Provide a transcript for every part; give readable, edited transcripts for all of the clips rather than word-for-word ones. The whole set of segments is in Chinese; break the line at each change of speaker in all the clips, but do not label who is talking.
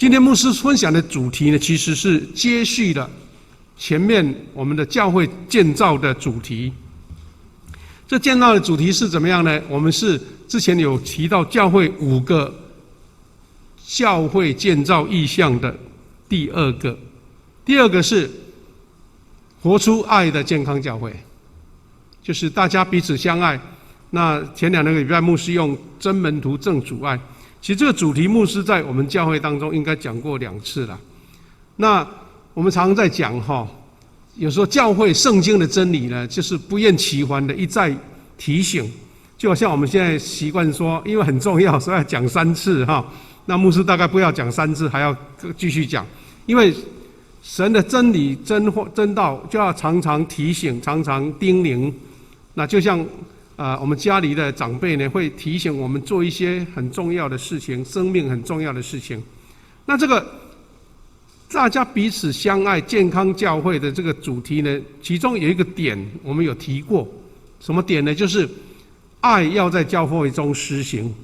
今天牧师分享的主题呢，其实是接续了前面我们的教会建造的主题。这建造的主题是怎么样呢？我们是之前有提到教会5个教会建造意向的第2个，第2个是活出爱的健康教会，就是大家彼此相爱。那前2个礼拜牧师用真门徒正主爱，其实这个主题牧师在我们教会当中应该讲过2次了。那我们常常在讲有时候教会圣经的真理呢，就是不厌其烦的一再提醒，就好像我们现在习惯说，因为很重要，所以要讲3次那牧师大概不要讲3次，还要继续讲，因为神的真理真道就要常常提醒，常常叮咛。那就像我们家里的长辈呢，会提醒我们做一些很重要的事情，生命很重要的事情。那这个大家彼此相爱、健康教会的这个主题呢，其中有一个点我们有提过，什么点呢？就是爱要在教会中施行，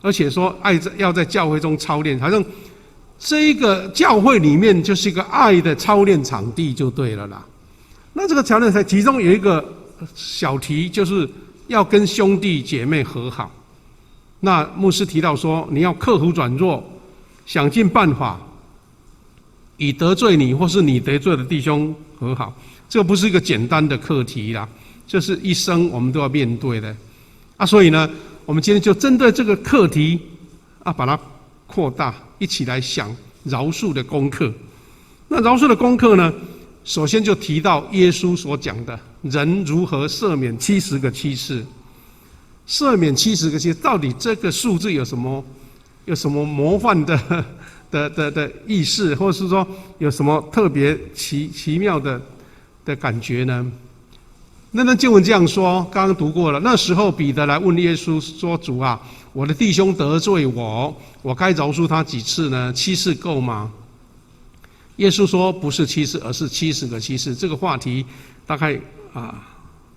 而且说爱要在教会中操练，好像这一个教会里面就是一个爱的操练场地就对了啦。那这个操练场其中有一个小题，就是要跟兄弟姐妹和好。那牧师提到说，你要克服软弱，想尽办法以得罪你或是你得罪的弟兄和好。这个不是一个简单的课题啦，这是一生我们都要面对的所以呢，我们今天就针对这个课题把它扩大，一起来想饶恕的功课。那饶恕的功课呢，首先就提到耶稣所讲的人如何赦免70个7次。赦免70个7次，到底这个数字有什么模范的意思，或是说有什么特别奇妙的感觉呢？那经文这样说，刚刚读过了。那时候彼得来问耶稣说：“主啊，我的弟兄得罪我该饶恕他几次呢？7次够吗？”耶稣说：“不是7次，而是70个7次。”这个话题大概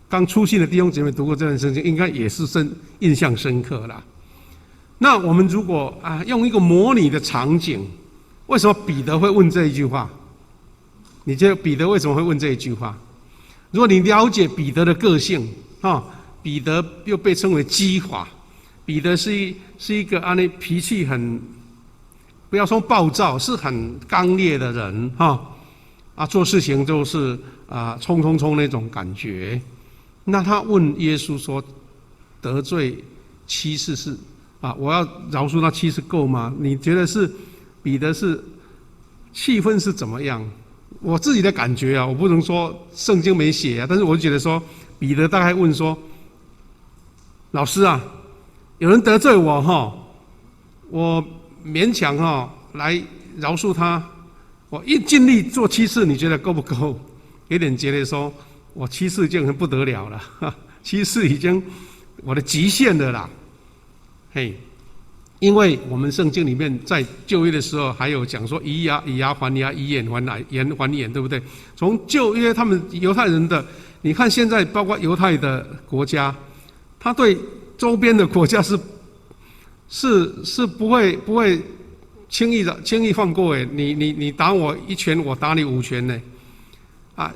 刚出信的弟兄姐妹读过这段圣经，应该也是印象深刻啦。那我们如果用一个模拟的场景，为什么彼得会问这一句话？你觉得彼得为什么会问这一句话？如果你了解彼得的个性彼得又被称为基法，彼得是一个脾气很，不要说暴躁，是很刚烈的人做事情就是冲那种感觉。那他问耶稣说：“得罪7次是我要饶恕他7次够吗？”你觉得是彼得是气氛是怎么样？我自己的感觉我不能说圣经没写但是我觉得说彼得大概问说：“老师有人得罪我我勉强来饶恕他，我一尽力做7次，你觉得够不够？”有点觉得说我7次已经很不得了了，7次已经我的极限了啦。因为我们圣经里面在旧约的时候还有讲说以牙还牙，以眼还眼，对不对？从旧约他们犹太人的，你看现在包括犹太的国家，他对周边的国家是不会轻易放过你打我1拳，我打你5拳呢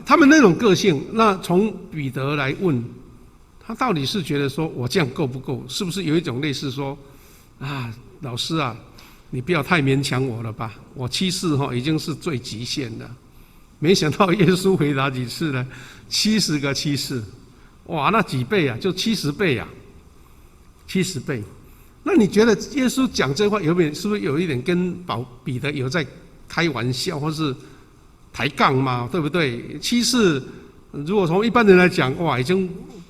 他们那种个性。那从彼得来问他，到底是觉得说我这样够不够？是不是有一种类似说老师你不要太勉强我了吧，我7次已经是最极限了。没想到耶稣回答几次呢？70个7次，哇，那几倍就70倍70倍。那你觉得耶稣讲这话是不是有一点跟彼得有在开玩笑，或是抬杠嘛？对不对？7次，如果从一般人来讲，哇，已经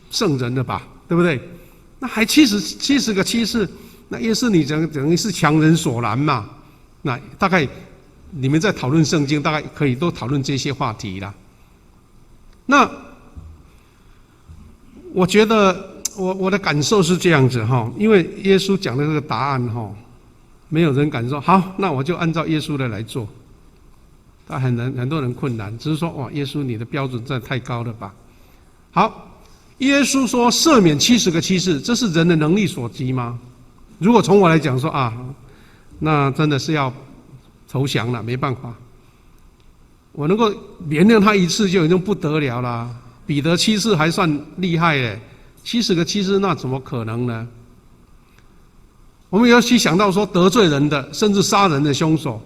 圣人了吧，对不对？那还70个7次，那耶稣你等于是强人所难嘛？那大概你们在讨论圣经，大概可以都讨论这些话题啦。那我觉得我的感受是这样子因为耶稣讲的这个答案没有人敢说好，那我就按照耶稣的来做。很多人困难，只是说哇，耶稣你的标准真的太高了吧？好，耶稣说赦免70个7次，这是人的能力所及吗？如果从我来讲说那真的是要投降了，没办法。我能够原谅他一次就已经不得了了，彼得7次还算厉害耶，70个7次那怎么可能呢？我们要去想到说得罪人的，甚至杀人的凶手，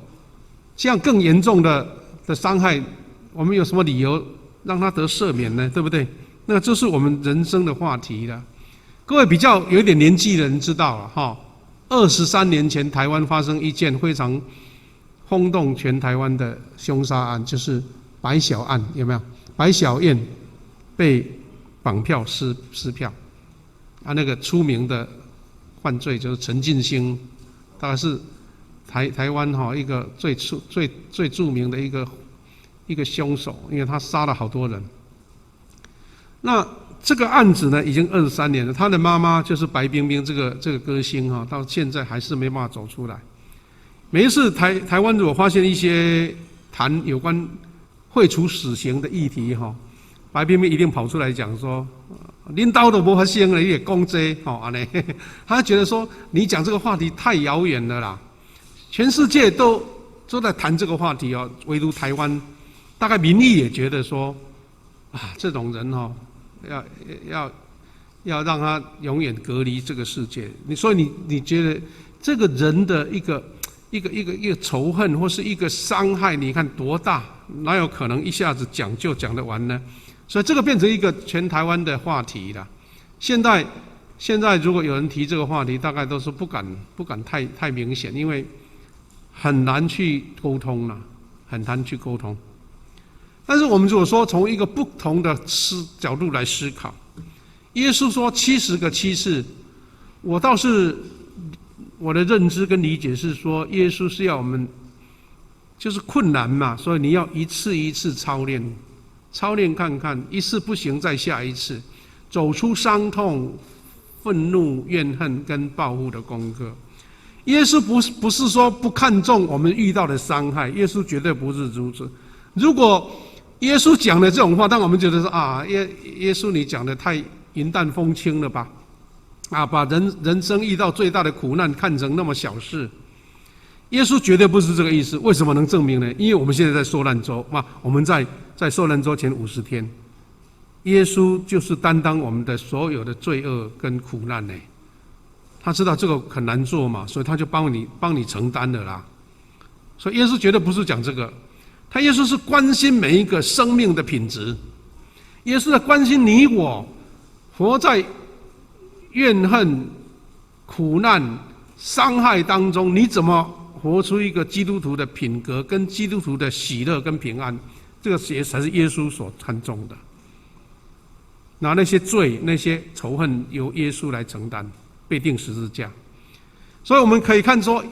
这样更严重的伤害，我们有什么理由让他得赦免呢？对不对？那这是我们人生的话题了。各位比较有一点年纪的人知道了哈，23年前台湾发生一件非常轰动全台湾的凶杀案，就是白小案，有没有？白小燕被绑票撕票，那个出名的犯罪就是陈进兴，大概是台湾一个最著名的一个凶手，因为他杀了好多人。那这个案子呢，已经23年了。他的妈妈就是白冰冰，这个歌星到现在还是没办法走出来。每一次台湾如果发现一些谈有关废除死刑的议题白冰冰一定跑出来讲说，恁兜都无发生了，你也讲这安尼，他觉得说你讲这个话题太遥远了啦，全世界都在谈这个话题唯独台湾，大概民意也觉得说这种人要让他永远隔离这个世界。所以你觉得这个人的一个仇恨或是一个伤害，你看多大？哪有可能一下子讲就讲得完呢？所以这个变成一个全台湾的话题了。现在如果有人提这个话题，大概都是不敢太明显，因为很难去沟通了，很难去沟通。但是我们如果说从一个不同的角度来思考，耶稣说70个7次，我倒是我的认知跟理解是说，耶稣是要我们就是困难嘛，所以你要一次一次操练看看，一次不行再下一次，走出伤痛、愤怒、怨恨跟报复的功课。耶稣不是说不看重我们遇到的伤害，耶稣绝对不是如此。如果耶稣讲的这种话，但我们觉得说耶稣你讲的太云淡风轻了吧？把人生遇到最大的苦难看成那么小事。耶稣绝对不是这个意思。为什么能证明呢？因为我们现在在受难周我们在受难周前50天，耶稣就是担当我们的所有的罪恶跟苦难呢。他知道这个很难做嘛，所以他就帮你承担了啦。所以耶稣绝对不是讲这个，耶稣是关心每一个生命的品质。耶稣在关心你我活在怨恨、苦难、伤害当中，你怎么活出一个基督徒的品格，跟基督徒的喜乐跟平安？这个才是耶稣所看重的。那些罪、那些仇恨由耶稣来承担，被钉十字架。所以我们可以看说，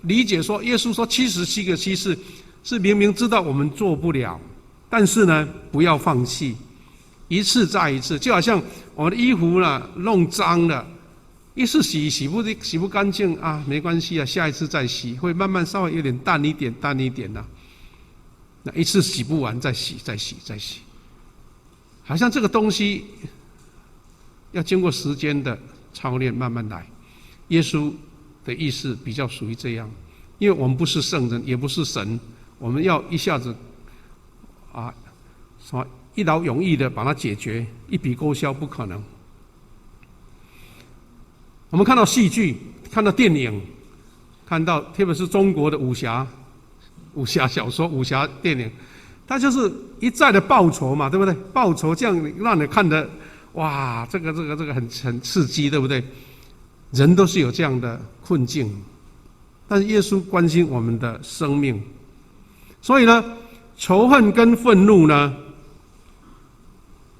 理解说，耶稣说77个7次，是明明知道我们做不了，但是呢，不要放弃，一次再一次。就好像我们的衣服弄脏了，一次洗不干净没关系下一次再洗，会慢慢稍微有点淡一点那一次洗不完，再洗，好像这个东西要经过时间的操练，慢慢来。耶稣的意思比较属于这样，因为我们不是圣人，也不是神，我们要一下子一劳永逸的把它解决，一笔勾销不可能。我们看到戏剧，看到电影，看到特别是中国的武侠小说、武侠电影，它就是一再的报仇嘛，对不对？报仇这样让你看得哇，这个很刺激，对不对？人都是有这样的困境，但是耶稣关心我们的生命，所以呢，仇恨跟愤怒呢，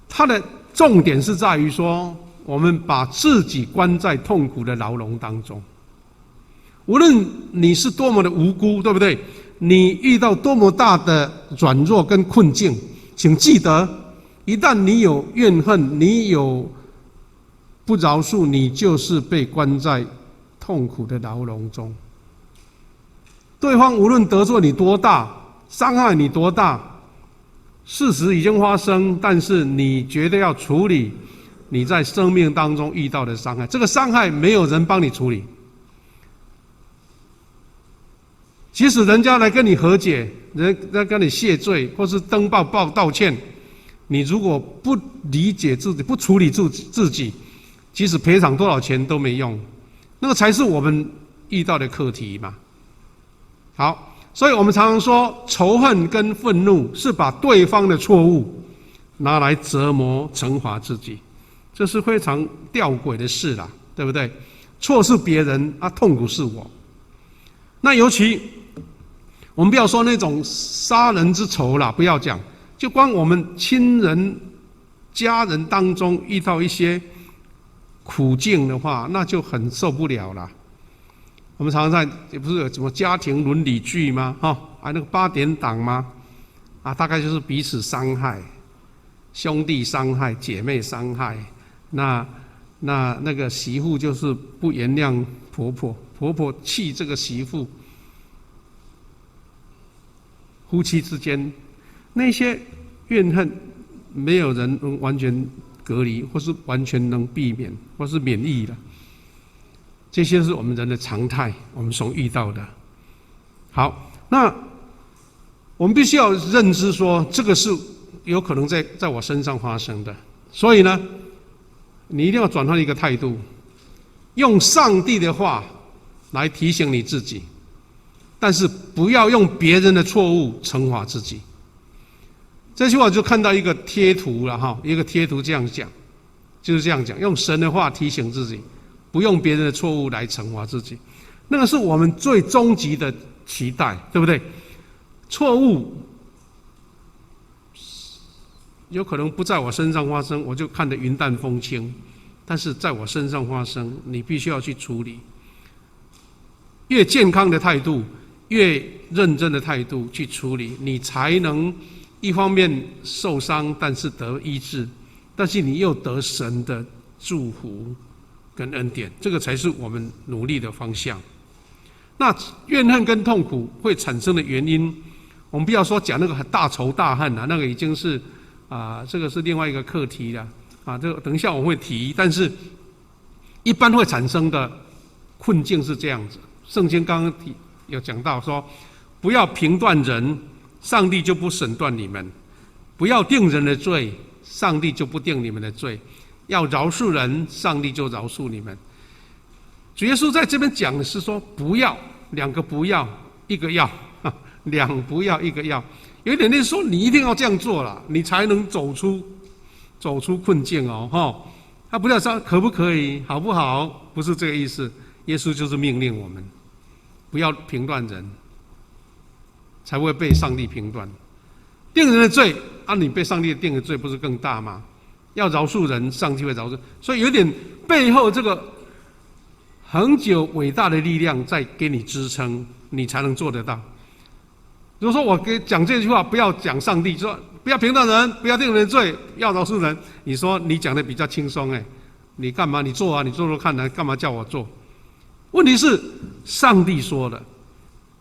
它的重点是在于说，我们把自己关在痛苦的牢笼当中。无论你是多么的无辜，对不对？你遇到多么大的软弱跟困境，请记得，一旦你有怨恨，你有不饶恕，你就是被关在痛苦的牢笼中。对方无论得罪你多大，伤害你多大，事实已经发生，但是你觉得要处理你在生命当中遇到的伤害，这个伤害没有人帮你处理。即使人家来跟你和解，人家跟你谢罪，或是登报道歉，你如果不理解自己，不处理自己，即使赔偿多少钱都没用，那个才是我们遇到的课题嘛。好，所以我们常常说，仇恨跟愤怒是把对方的错误拿来折磨、惩罚自己，这是非常吊诡的事啦，对不对？错是别人啊，痛苦是我。那尤其我们不要说那种杀人之仇啦，不要讲，就光我们亲人、家人当中遇到一些苦境的话，那就很受不了啦。我们常常在也不是有什么家庭伦理剧吗？那个8点档吗？大概就是彼此伤害，兄弟伤害，姐妹伤害，那个媳妇就是不原谅婆婆，婆婆气这个媳妇，夫妻之间那些怨恨，没有人能完全隔离，或是完全能避免，或是免疫的。这些是我们人的常态，我们所遇到的。好，那我们必须要认知说，这个是有可能在我身上发生的。所以呢，你一定要转换一个态度，用上帝的话来提醒你自己，但是不要用别人的错误惩罚自己。这句话就看到一个贴图了哈，一个贴图这样讲，就是这样讲，用神的话提醒自己，不用别人的错误来惩罚自己，那个是我们最终极的期待，对不对？错误有可能不在我身上发生，我就看得云淡风轻，但是在我身上发生，你必须要去处理。越健康的态度，越认真的态度去处理，你才能一方面受伤，但是得医治，但是你又得神的祝福跟恩典，这个才是我们努力的方向。那怨恨跟痛苦会产生的原因，我们不要说讲那个大仇大恨那个已经是这个是另外一个课题了这个等一下我会提。但是一般会产生的困境是这样子，圣经刚刚有讲到说，不要评断人，上帝就不审断你们；不要定人的罪，上帝就不定你们的罪；要饶恕人，上帝就饶恕你们。主耶稣在这边讲的是说，不要，两个不要，一个要，两不要，一个要。有一点就是说，你一定要这样做了，你才能走出困境哦，他不要说可不可以，好不好，不是这个意思。耶稣就是命令我们，不要评断人，才会被上帝评断。定人的罪你被上帝定的罪不是更大吗？要饶恕人，上帝会饶恕。所以有点背后这个恒久伟大的力量在给你支撑，你才能做得到。如果说我给讲这句话，不要讲上帝，说不要评断人，不要定人的罪，要饶恕人，你说你讲的比较轻松你干嘛？你做啊，你做做看呢？干嘛叫我做？问题是上帝说的，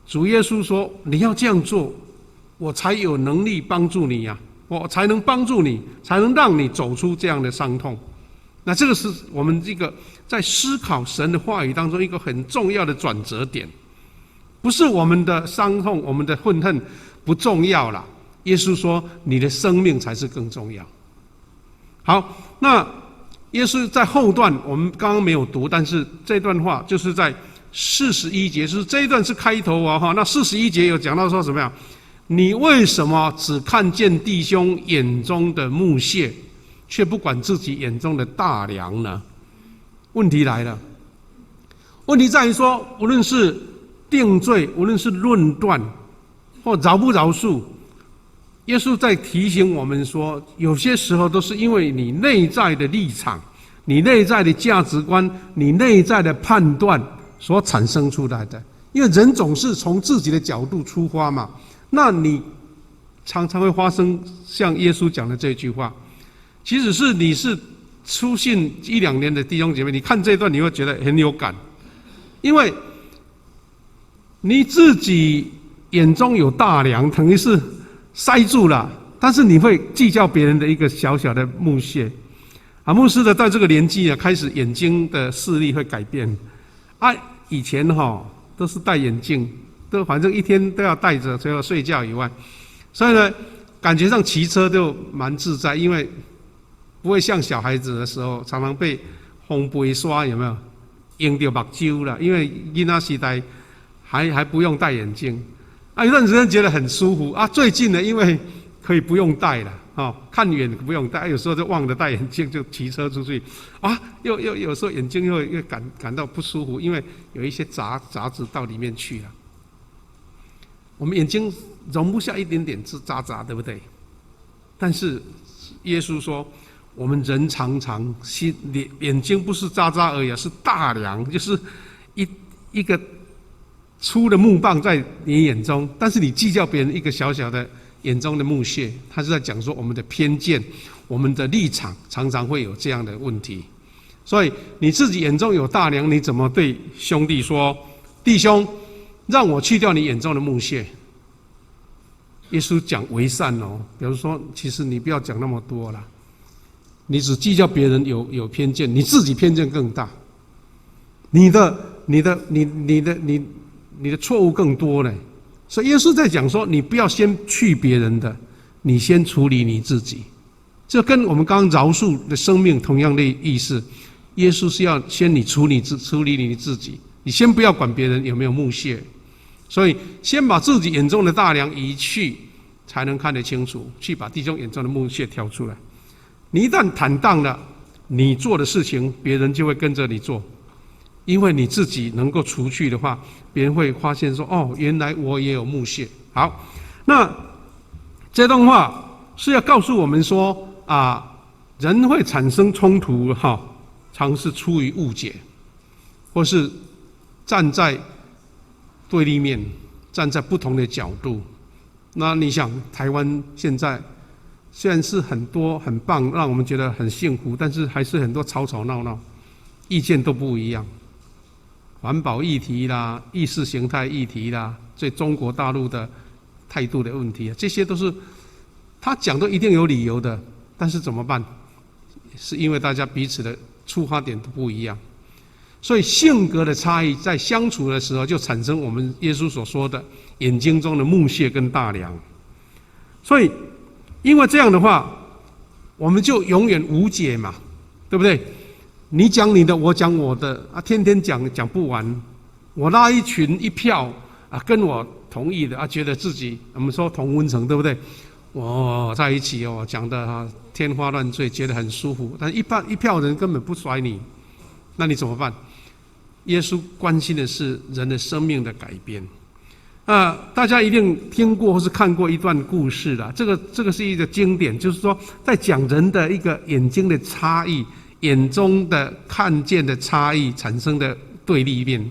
主耶稣说你要这样做，我才有能力帮助你呀，我才能帮助你，才能让你走出这样的伤痛。那这个是我们这个在思考神的话语当中一个很重要的转折点。不是我们的伤痛，我们的愤恨不重要啦，耶稣说你的生命才是更重要。好，那耶稣在后段我们刚刚没有读，但是这段话就是在41节，就是这一段是开头那41节有讲到说什么呀？你为什么只看见弟兄眼中的木屑，却不管自己眼中的大梁呢？问题来了，问题在于说，无论是定罪，无论是论断或饶不饶恕，耶稣在提醒我们说，有些时候都是因为你内在的立场，你内在的价值观，你内在的判断所产生出来的。因为人总是从自己的角度出发嘛，那你常常会发生像耶稣讲的这句话。即使是你是初信1-2年的弟兄姐妹，你看这一段你会觉得很有感，因为你自己眼中有大梁，等于是塞住了，但是你会计较别人的一个小小的木屑牧师的在这个年纪开始眼睛的视力会改变以前都是戴眼镜，都反正一天都要带着，除了睡觉以外，所以呢，感觉上骑车就蛮自在，因为不会像小孩子的时候常常被风杯刷，有没有？用到目睭了，因为囡仔时代还不用戴眼镜，有段时间觉得很舒服啊。最近呢，因为可以不用戴了，看远不用戴，有时候就忘了戴眼镜，就骑车出去，又有时候眼睛又感到不舒服，因为有一些杂质到里面去了。我们眼睛容不下一点点渣，对不对？但是耶稣说，我们人常常眼睛不是渣而已，是大梁，就是一个粗的木棒在你眼中，但是你计较别人一个小小的眼中的木屑，他是在讲说我们的偏见，我们的立场常常会有这样的问题。所以你自己眼中有大梁，你怎么对兄弟说？弟兄，让我去掉你眼中的木屑。耶稣讲为善哦，比如说，其实你不要讲那么多啦，你只计较别人有偏见，你自己偏见更大，你的错误更多呢。所以耶稣在讲说，你不要先去别人的，你先处理你自己。这跟我们刚刚饶恕的生命同样的意思。耶稣是要先你处理你自己，你先不要管别人有没有木屑。所以先把自己眼中的大梁移去，才能看得清楚，去把弟兄眼中的木屑挑出来。你一旦坦荡了，你做的事情别人就会跟着你做，因为你自己能够除去的话，别人会发现说，原来我也有木屑。好，那这段话是要告诉我们说人会产生冲突常是出于误解，或是站在对立面，站在不同的角度。那你想，台湾现在虽然是很多很棒，让我们觉得很幸福，但是还是很多吵吵闹闹，意见都不一样。环保议题啦，意识形态议题啦，对中国大陆的态度的问题，这些都是他讲都一定有理由的。但是怎么办？是因为大家彼此的出发点都不一样，所以性格的差异在相处的时候，就产生我们耶稣所说的眼睛中的木屑跟大梁。所以因为这样的话，我们就永远无解嘛，对不对？你讲你的，我讲我的天天讲不完。我拉一票跟我同意的觉得自己我们说同温层，对不对？我在一起讲的天花乱坠，觉得很舒服。但一票人根本不甩你，那你怎么办？耶稣关心的是人的生命的改变。大家一定听过或是看过一段故事啦，这个是一个经典，就是说在讲人的一个眼睛的差异，眼中的看见的差异产生的对立面。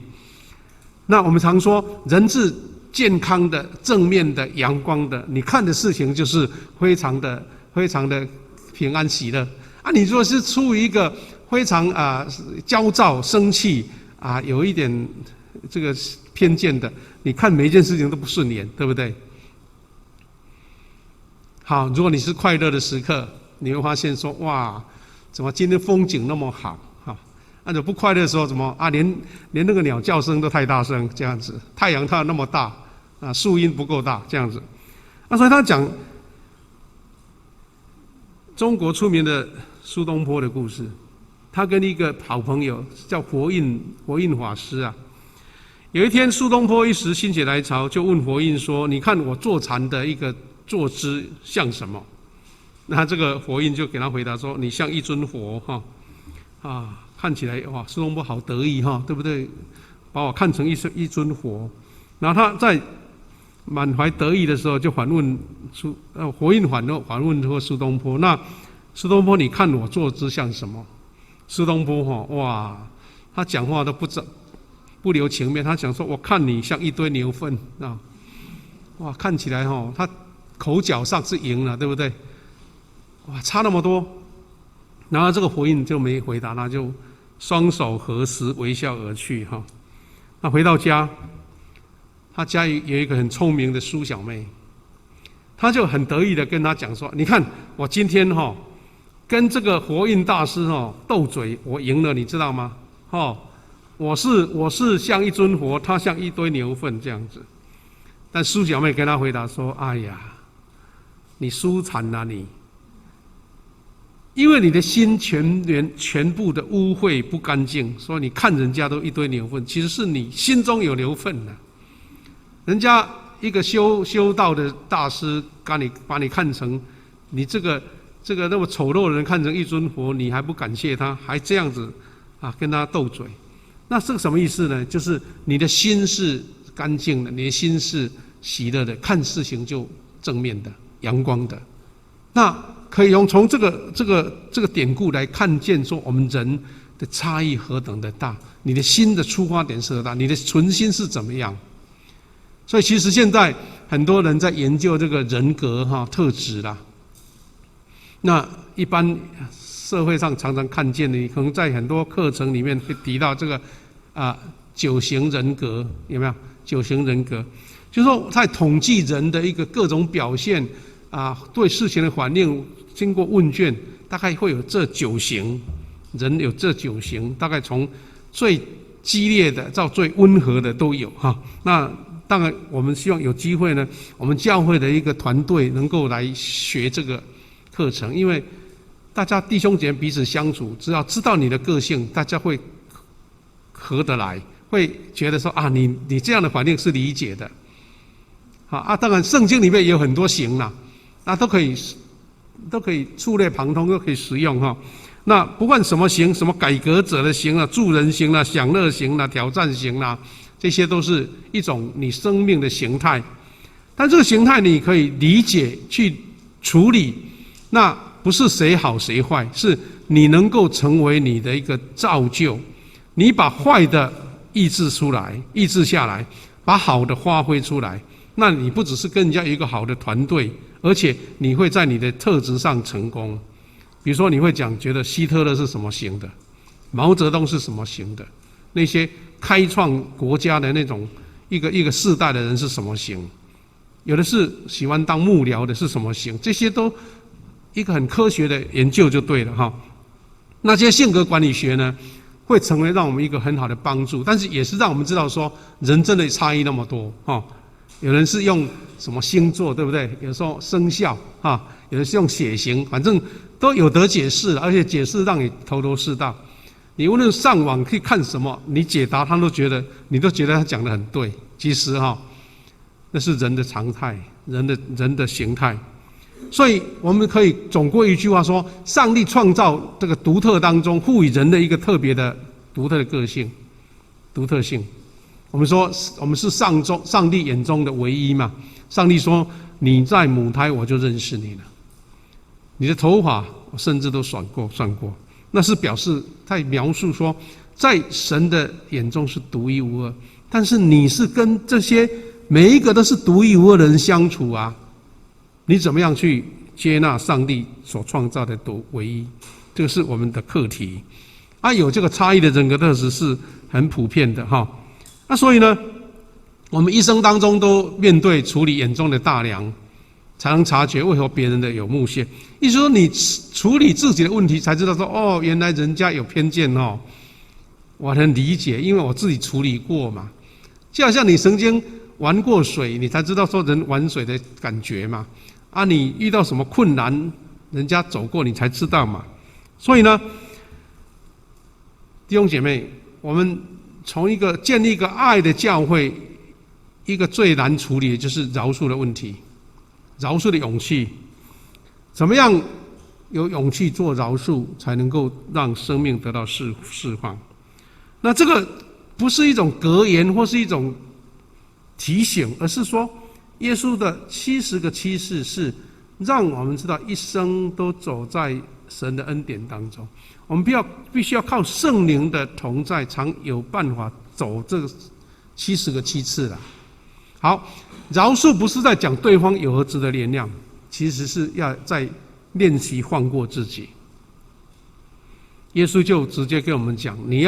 那我们常说，人是健康的、正面的、阳光的，你看的事情就是非常的平安喜乐。你如果是出于一个非常焦躁、生气有一点这个偏见的，你看每一件事情都不顺眼，对不对？好，如果你是快乐的时刻，你会发现说，哇，怎么今天风景那么好？如果不快乐的时候，怎么连那个鸟叫声都太大声，这样子，太阳它那么大树荫不够大，这样子。所以他讲中国出名的苏东坡的故事。他跟一个好朋友叫佛印法师有一天苏东坡一时心血来潮，就问佛印说，你看我坐禅的一个坐姿像什么？那这个佛印就给他回答说，你像一尊佛看起来哇，苏东坡好得意对不对？把我看成一尊佛。然后他在满怀得意的时候，就反问佛印反问说苏东坡，那苏东坡你看我坐姿像什么？苏东坡哇，他讲话都不留情面，他讲说，我看你像一堆牛粪哇，看起来他口角上是赢了，对不对？哇，差那么多。然后这个佛印就没回答，他就双手合十，微笑而去那回到家，他家有一个很聪明的苏小妹，他就很得意的跟他讲说，你看我今天跟这个佛印大师斗嘴，我赢了，你知道吗？我是像一尊佛，他像一堆牛粪这样子。但苏小妹跟他回答说：“哎呀，你输惨了你，因为你的心全部的污秽不干净，所以你看人家都一堆牛粪，其实是你心中有牛粪呢。人家一个修道的大师，把你看成你这个那么丑陋的人看成一尊佛，你还不感谢他，还这样子啊跟他斗嘴。那这个什么意思呢？就是你的心是干净的，你的心是喜乐的，看事情就正面的、阳光的。那可以从这个典故来看见，说我们人的差异何等的大，你的心的出发点是何大，你的存心是怎么样。所以其实现在很多人在研究这个人格特质啦。那一般社会上常常看见的，你可能在很多课程里面会提到这个9型人格，有没有？9型人格，就是说在统计人的一个各种表现对事情的反应，经过问卷，大概会有这9型人，有这9型，大概从最激烈的到最温和的都有哈。那当然，我们希望有机会呢，我们教会的一个团队能够来学这个课程，因为大家弟兄姐妹彼此相处，只要知道你的个性，大家会合得来，会觉得说你这样的反应是理解的。当然圣经里面也有很多型啦，都可以触类旁通，都可以使用哈。那不管什么型，什么改革者的型助人型享乐型挑战型这些都是一种你生命的形态。但这个形态你可以理解去处理，那不是谁好谁坏，是你能够成为你的一个造就。你把坏的抑制下来，把好的发挥出来，那你不只是跟人家有一个好的团队，而且你会在你的特质上成功。比如说你会觉得希特勒是什么型的，毛泽东是什么型的，那些开创国家的那种一个世代的人是什么型，有的是喜欢当幕僚的是什么型，这些都一个很科学的研究就对了哈。那这些性格管理学呢，会成为让我们一个很好的帮助，但是也是让我们知道说，人真的差异那么多哈。有人是用什么星座，对不对？有时候生肖有人是用血型，反正都有得解释，而且解释让你头头是道。你无论上网可以看什么，你解答你都觉得他讲得很对。其实那是人的常态，人的形态。所以我们可以总归一句话说，上帝创造这个独特当中，赋予人的一个特别的独特的个性、独特性。我们说我们是上帝眼中的唯一嘛。上帝说你在母胎我就认识你了，你的头发我甚至都算过，那是表示在描述说，在神的眼中是独一无二。但是你是跟这些每一个都是独一无二的人相处你怎么样去接纳上帝所创造的唯一？这个是我们的课题。有这个差异的人格特质是很普遍的那所以呢，我们一生当中都面对处理眼中的大梁，才能察觉为何别人的有目线。意思说，你处理自己的问题，才知道说原来人家有偏见我很理解，因为我自己处理过嘛。就好像你曾经玩过水，你才知道说人玩水的感觉嘛。你遇到什么困难，人家走过你才知道嘛。所以呢，弟兄姐妹，我们从建立一个爱的教会，一个最难处理的就是饶恕的问题，饶恕的勇气。怎么样有勇气做饶恕，才能够让生命得到释放？那这个不是一种格言或是一种提醒，而是说耶稣的70个启示是让我们知道一生都走在神的恩典当中。我们必须要靠圣灵的同在，才有办法走这个70个七次了。好，饶恕不是在讲对方有何值得原谅，其实是要在练习放过自己。耶稣就直接跟我们讲，你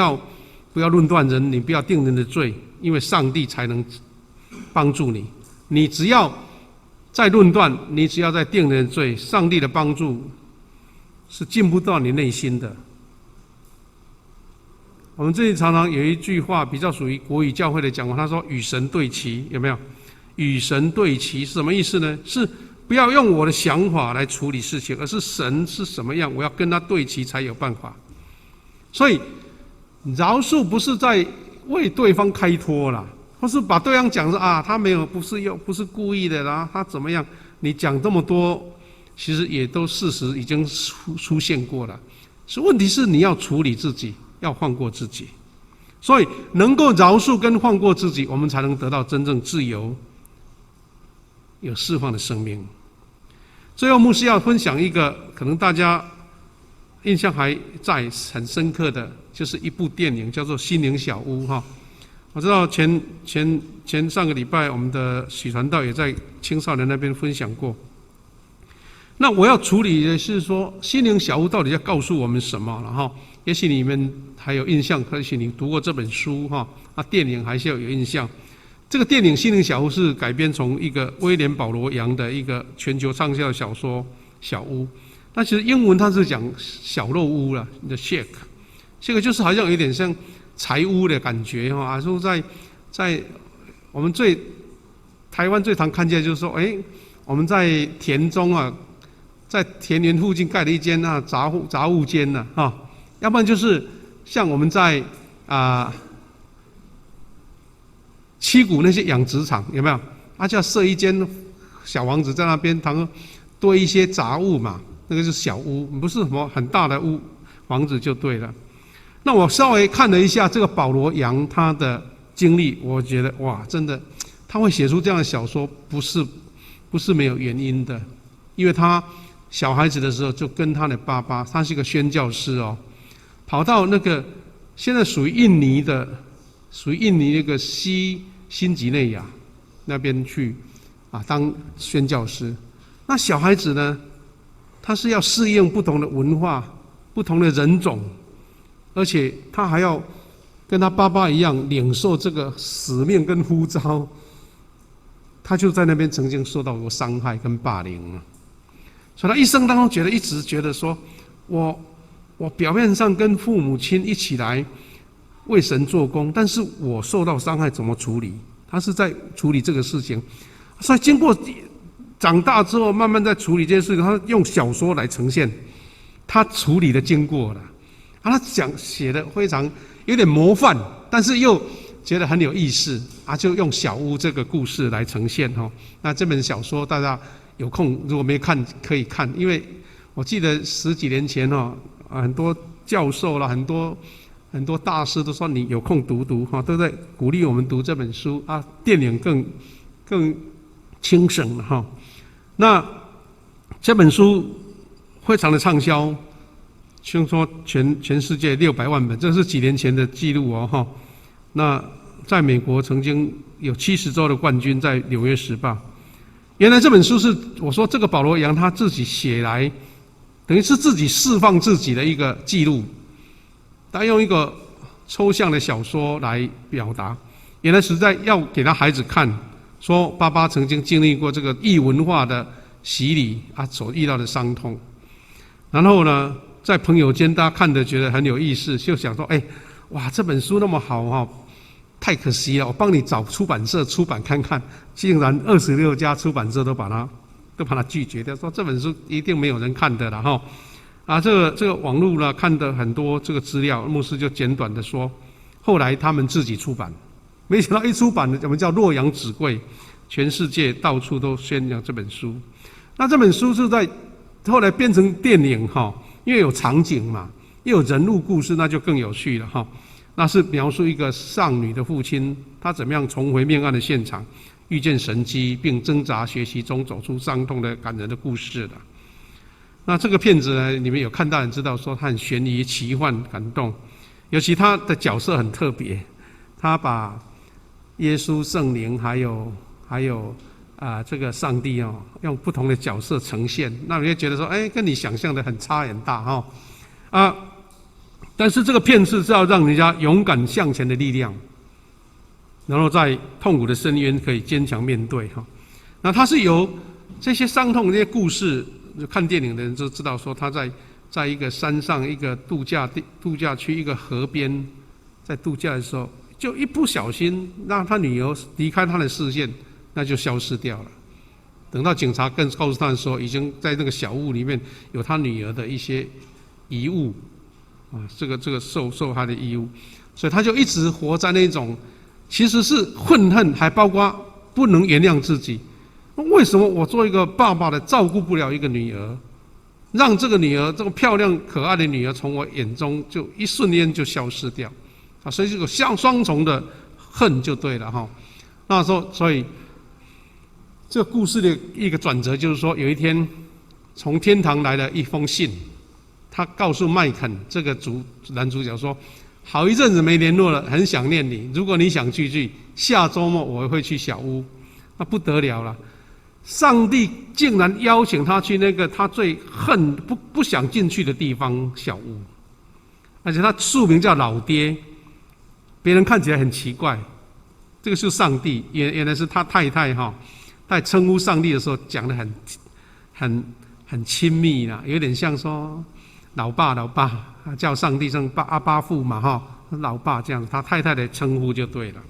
不要论断人，你不要定人的罪，因为上帝才能帮助你。你只要在论断，你只要在定人的罪，上帝的帮助是进不到你内心的。我们这里常常有一句话比较属于国语教会的讲话，他说与神对齐，有没有？与神对齐是什么意思呢？是不要用我的想法来处理事情，而是神是什么样，我要跟他对齐才有办法。所以饶恕不是在为对方开脱啦，或是把对方讲说啊，他没有不是故意的啦，他怎么样？你讲这么多，其实也都事实已经出现过了。是问题是你要处理自己，要放过自己。所以能够饶恕跟放过自己，我们才能得到真正自由、有释放的生命。最后，牧师要分享一个可能大家印象还在很深刻的，就是一部电影叫做《心灵小屋》哈。我知道前上个礼拜我们的许传道也在青少年那边分享过。那我要处理的是说，《心灵小屋》到底要告诉我们什么了哈？也许你们还有印象，也许你读过这本书哈，电影还是要有印象。这个电影《心灵小屋》是改编从一个威廉·保罗·杨的一个全球畅销小说《小屋》。那其实英文它是讲小漏屋了 ，the shack， 这个就是好像有点像柴屋的感觉哈。说在我们台湾最常看见就是说，我们在田中啊，在田园附近盖了一间杂物间呢哈，要不然就是像我们在七股那些养殖场有没有？就要设一间小房子在那边，然后堆一些杂物嘛，那个是小屋，不是什么很大的房子就对了。那我稍微看了一下这个保罗杨他的经历，我觉得哇，真的他会写出这样的小说，不是没有原因的，因为他小孩子的时候就跟他的爸爸，他是一个宣教师哦，跑到那个现在属于印尼那个新几内亚那边去当宣教师。那小孩子呢，他是要适应不同的文化、不同的人种，而且他还要跟他爸爸一样领受这个使命跟呼召。他就在那边曾经受到过伤害跟霸凌啊，所以他一生当中一直觉得说，我表面上跟父母亲一起来为神做工，但是我受到伤害怎么处理？他是在处理这个事情，所以经过长大之后，慢慢在处理这件事情，他用小说来呈现他处理的经过了。他写的非常有点模范，但是又觉得很有意思就用小屋这个故事来呈现哈。那这本小说大家有空如果没看可以看，因为我记得10几年前很多教授啦，很多大师都说你有空读都在鼓励我们读这本书电影更轻省了哈。那这本书非常的畅销，听说全世界600万本，这是几年前的记录哈。那在美国曾经有70周的冠军，在《纽约时报》。原来这本书是我说这个保罗杨他自己写来，等于是自己释放自己的一个记录。他用一个抽象的小说来表达，原来实在要给他孩子看，说爸爸曾经经历过这个异文化的洗礼所遇到的伤痛。然后呢，在朋友间大家看的觉得很有意思，就想说，哇，这本书那么好太可惜了，我帮你找出版社出版看看，竟然26家出版社都把它拒绝掉，说这本书一定没有人看的了哈。这个网络呢看的很多这个资料，牧师就简短的说，后来他们自己出版，没想到一出版我们叫洛阳纸贵，全世界到处都宣扬这本书。那这本书是在后来变成电影哈，因为有场景嘛，又有人物故事，那就更有趣了哈。那是描述一个丧女的父亲，他怎么样重回命案的现场，遇见神迹，并挣扎学习中走出伤痛的感人的故事的。那这个片子呢，你们有看到人知道说它很悬疑、奇幻、感动，尤其他的角色很特别，他把耶稣、圣灵还有这个上帝用不同的角色呈现，那你会觉得说，跟你想象的很差很大哈但是这个片子是要让人家勇敢向前的力量，然后在痛苦的深渊可以坚强面对哈。那它是由这些伤痛、这些故事，看电影的人就知道说，他在一个山上、一个度假区、一个河边，在度假的时候，就一不小心让他女儿离开他的视线，那就消失掉了。等到警察告诉他说，已经在那个小屋里面有他女儿的一些遗物啊，这个受害的遗物，所以他就一直活在那种其实是愤恨，还包括不能原谅自己。为什么我做一个爸爸的照顾不了一个女儿，让这个女儿这个漂亮可爱的女儿从我眼中就一瞬间就消失掉啊？所以这个双重的恨就对了哈。那时候，所以这个故事的一个转折就是说，有一天从天堂来了一封信，他告诉麦肯这个男主角说，好一阵子没联络了，很想念你，如果你想聚，下周末我会去小屋。那不得了了，上帝竟然邀请他去那个他最恨不想进去的地方小屋，而且他署名叫老爹，别人看起来很奇怪，这个是上帝，原来是他太太哈，在称呼上帝的时候讲得很亲密啦，有点像说老爸，叫上帝称阿爸父嘛哈，老爸这样，他太太的称呼就对了。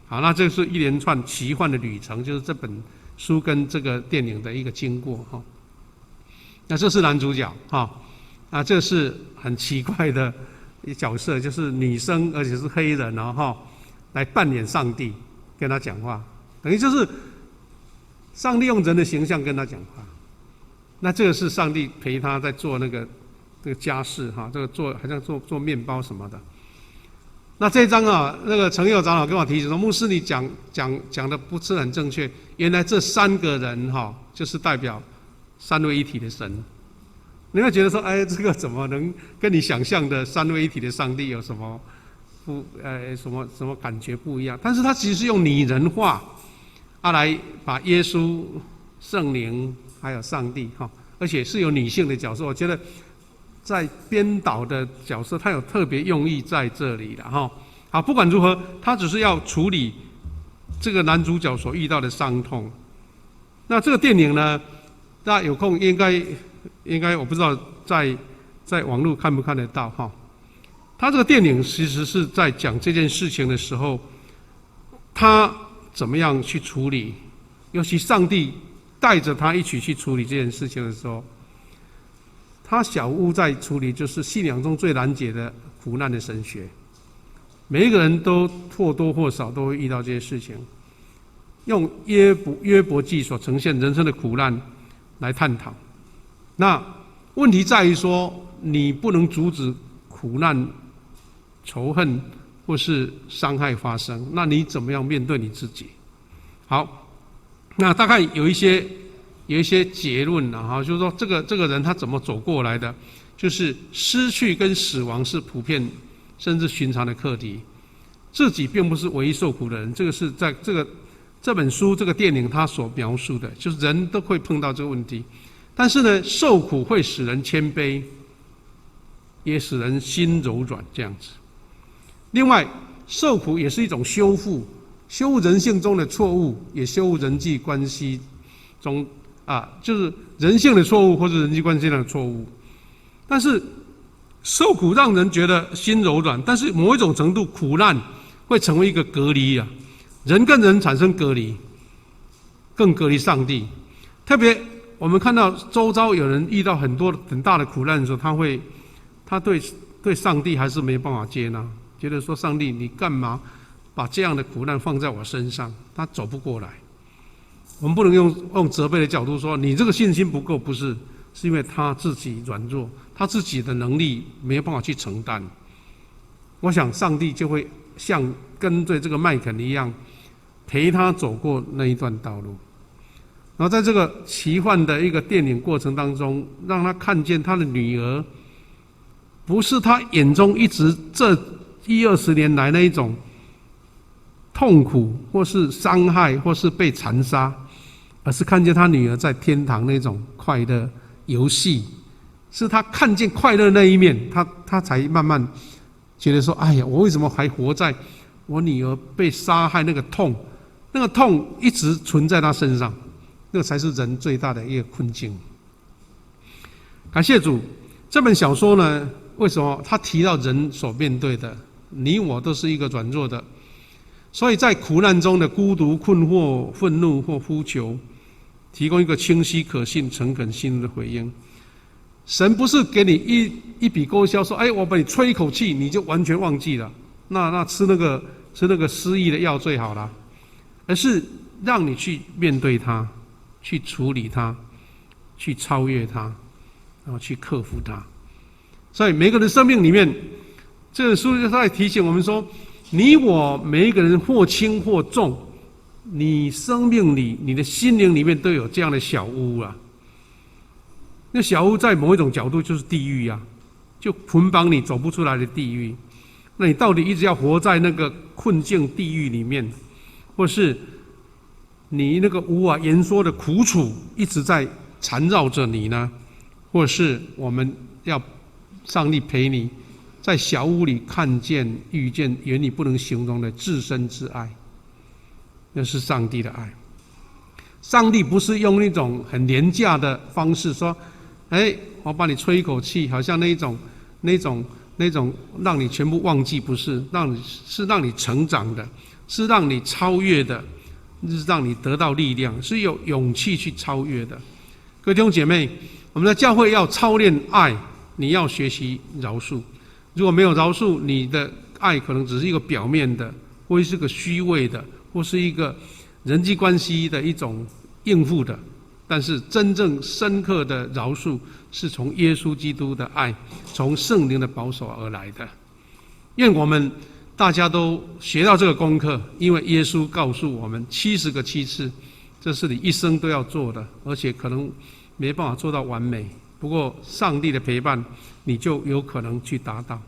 好，那这是一连串奇幻的旅程，就是这本书跟这个电影的一个经过哈。那这是男主角哈，啊，这是很奇怪的角色，就是女生，而且是黑人哈，来扮演上帝跟他讲话，等于就是上帝用人的形象跟他讲话。那这个是上帝陪他在做那个家事哈，这个好像做面包什么的。那这一章啊，那个陈佑长老跟我提醒说，牧师你讲的不是很正确。原来这三个人哈，就是代表三位一体的神。你会觉得说，哎，这个怎么能跟你想象的三位一体的上帝有什么什么感觉不一样？但是他其实是用拟人化来把耶稣、圣灵还有上帝哈，而且是有女性的角色。我觉得在编导的角色，他有特别用意在这里了哈。好，不管如何，他只是要处理这个男主角所遇到的伤痛。那这个电影呢，大家有空应该我不知道在网络看不看得到哈。他这个电影其实是在讲这件事情的时候，他怎么样去处理，尤其上帝带着他一起去处理这件事情的时候。他小屋在处理就是信仰中最难解的苦难的神学，每一个人都或多或少都会遇到这些事情，用约伯记所呈现人生的苦难来探讨。那问题在于说，你不能阻止苦难、仇恨或是伤害发生，那你怎么样面对你自己？好，那大概有一些结论啊，就是说这个人他怎么走过来的，就是失去跟死亡是普遍甚至寻常的课题，自己并不是唯一受苦的人，这个是在这本书这个电影他所描述的，就是人都会碰到这个问题，但是呢，受苦会使人谦卑，也使人心柔软这样子。另外，受苦也是一种修复人性中的错误，也修复人际关系中。就是人性的错误或者人际关系上的错误，但是受苦让人觉得心柔软，但是某一种程度苦难会成为一个隔离啊，人跟人产生隔离，更隔离上帝。特别我们看到周遭有人遇到很大的苦难的时候，他对上帝还是没办法接纳，觉得说上帝你干嘛把这样的苦难放在我身上，他走不过来。我们不能用责备的角度说你这个信心不够，不是，是因为他自己软弱，他自己的能力没有办法去承担。我想上帝就会像跟对这个麦肯一样，陪他走过那一段道路。然后在这个奇幻的一个电影过程当中，让他看见他的女儿不是他眼中一直这10-20年来那一种痛苦或是伤害或是被残杀，而是看见他女儿在天堂那种快乐游戏，是他看见快乐那一面，他才慢慢觉得说，哎呀，我为什么还活在我女儿被杀害那个痛一直存在他身上，那个才是人最大的一个困境。感谢主，这本小说呢，为什么他提到人所面对的，你我都是一个软弱的所以在苦难中的孤独、困惑、愤怒或呼求，提供一个清晰、可信、诚恳、信任的回应。神不是给你一笔勾销，说：“哎，我把你吹一口气，你就完全忘记了。那吃那个失忆的药最好了。”而是让你去面对它，去处理它，去超越它，然后去克服它。所以每个人生命里面，这本书就在提醒我们说：你我每一个人或轻或重，你生命里、你的心灵里面都有这样的小屋啊。那小屋在某一种角度就是地狱啊，就捆绑你走不出来的地狱。那你到底一直要活在那个困境地狱里面，或是你那个无法言说的苦楚一直在缠绕着你呢？或是我们要上帝陪你在小屋里看见、遇见言语不能形容的至深之爱，那是上帝的爱。上帝不是用那种很廉价的方式说：“哎，我把你吹一口气，好像那种让你全部忘记，不是，是让你成长的，是让你超越的，是让你得到力量，是有勇气去超越的。”各位弟兄姐妹，我们的教会要操练爱，你要学习饶恕。如果没有饶恕，你的爱可能只是一个表面的，或是个虚伪的，或是一个人际关系的一种应付的。但是真正深刻的饶恕是从耶稣基督的爱，从圣灵的保守而来的。愿我们大家都学到这个功课，因为耶稣告诉我们70个7次，这是你一生都要做的，而且可能没办法做到完美，不过上帝的陪伴，你就有可能去达到。